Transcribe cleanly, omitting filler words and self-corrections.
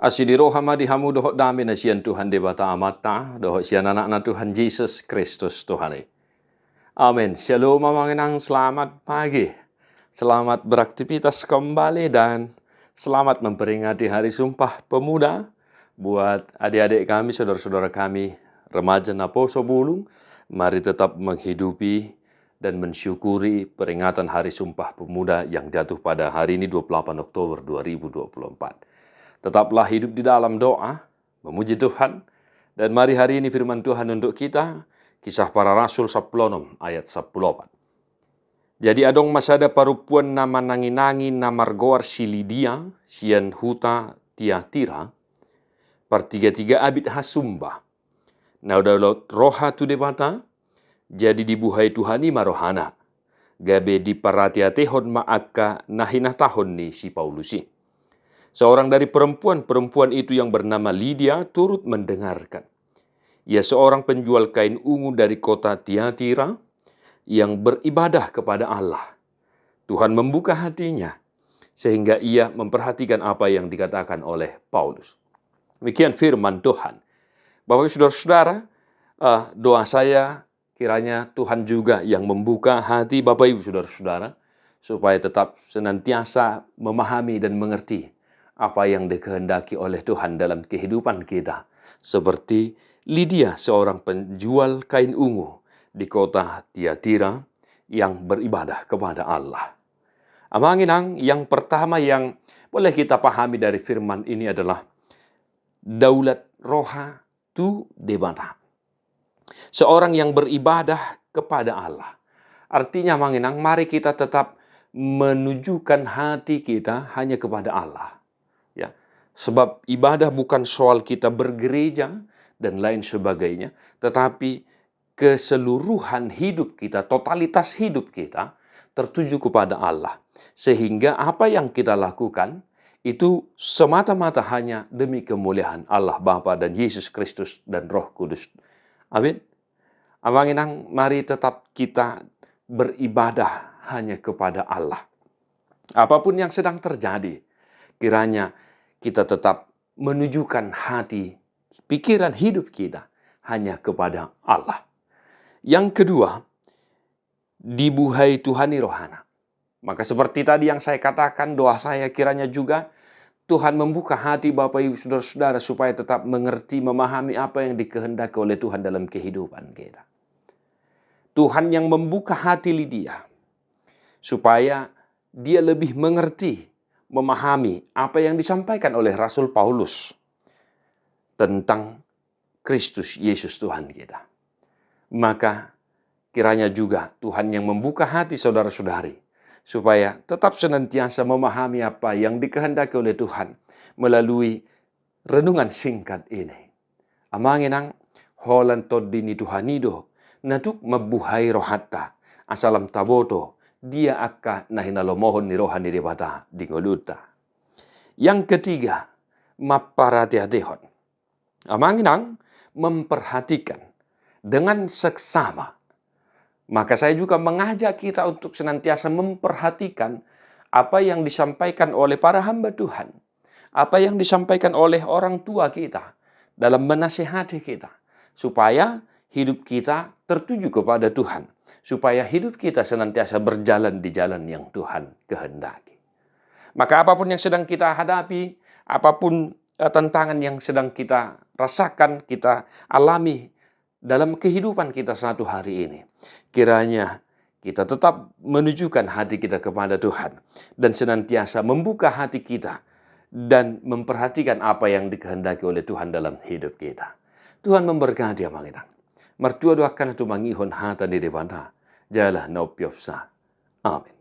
Asidi roha madihamu dohok dami na siyan Tuhan debata amata, dohok siyan anak na Tuhan Yesus Kristus Tuhan. Amin. Shalom mamanginang, selamat pagi. Selamat beraktivitas kembali dan selamat memperingati Hari Sumpah Pemuda buat adik-adik kami, saudara-saudara kami, remaja Naposo Bulung. Mari tetap menghidupi dan mensyukuri peringatan Hari Sumpah Pemuda yang jatuh pada hari ini 28 Oktober 2024. Tetaplah hidup di dalam doa, memuji Tuhan, dan mari hari ini firman Tuhan untuk kita, Kisah Para Rasul 10 ayat 14. Jadi adong masada parupuan nama nangi-nangi namar goar si Lidia, sian huta Tiatira, partiga-tiga abid hasumba. Nah udah roha tu debata, jadi dibuhai Tuhani marohana. Gabe di paratia tehon maaka nahina tahun ni si Paulusi. Seorang dari perempuan itu yang bernama Lydia turut mendengarkan. Ia seorang penjual kain ungu dari kota Tiatira yang beribadah kepada Allah. Tuhan membuka hatinya sehingga ia memperhatikan apa yang dikatakan oleh Paulus. Demikian firman Tuhan. Bapak Ibu saudara-saudara, doa saya kiranya Tuhan juga yang membuka hati Bapak Ibu saudara-saudara supaya tetap senantiasa memahami dan mengerti apa yang dikehendaki oleh Tuhan dalam kehidupan kita. Seperti Lydia, seorang penjual kain ungu di kota Tiatira yang beribadah kepada Allah. Amanginang, yang pertama yang boleh kita pahami dari firman ini adalah daulat roha tu debata. Seorang yang beribadah kepada Allah. Artinya amanginang, mari kita tetap menunjukkan hati kita hanya kepada Allah. Ya, sebab ibadah bukan soal kita bergereja dan lain sebagainya, tetapi keseluruhan hidup kita, totalitas hidup kita tertuju kepada Allah. Sehingga apa yang kita lakukan itu semata-mata hanya demi kemuliaan Allah Bapa dan Yesus Kristus dan Roh Kudus. Amin. Amanginang, mari tetap kita beribadah hanya kepada Allah. Apapun yang sedang terjadi, kiranya kita tetap menunjukkan hati, pikiran hidup kita hanya kepada Allah. Yang kedua, dibuhai Tuhani rohana. Maka seperti tadi yang saya katakan, doa saya kiranya juga Tuhan membuka hati Bapak Ibu saudara-saudara supaya tetap mengerti, memahami apa yang dikehendaki oleh Tuhan dalam kehidupan kita. Tuhan yang membuka hati Lydia supaya dia lebih mengerti, memahami apa yang disampaikan oleh Rasul Paulus tentang Kristus Yesus Tuhan kita. Maka kiranya juga Tuhan yang membuka hati saudara-saudari supaya tetap senantiasa memahami apa yang dikehendaki oleh Tuhan melalui renungan singkat ini. Amanginang holan toddini Tuhanido natuk mabuhay rohatta asalam taboto dia akka nahinalomohon ni rohani debata di ngoluta. Yang ketiga, maparatiadehon. Amanginang memperhatikan dengan seksama. Maka saya juga mengajak kita untuk senantiasa memperhatikan apa yang disampaikan oleh para hamba Tuhan. Apa yang disampaikan oleh orang tua kita dalam menasihati kita. Supaya hidup kita tertuju kepada Tuhan. Supaya hidup kita senantiasa berjalan di jalan yang Tuhan kehendaki. Maka apapun yang sedang kita hadapi, apapun tantangan yang sedang kita rasakan, kita alami dalam kehidupan kita satu hari ini, kiranya kita tetap menunjukkan hati kita kepada Tuhan dan senantiasa membuka hati kita dan memperhatikan apa yang dikehendaki oleh Tuhan dalam hidup kita. Tuhan memberkati amanginang. Mertua doakan itu mangihon hata di devana. Jalah naupiopsa. Amin.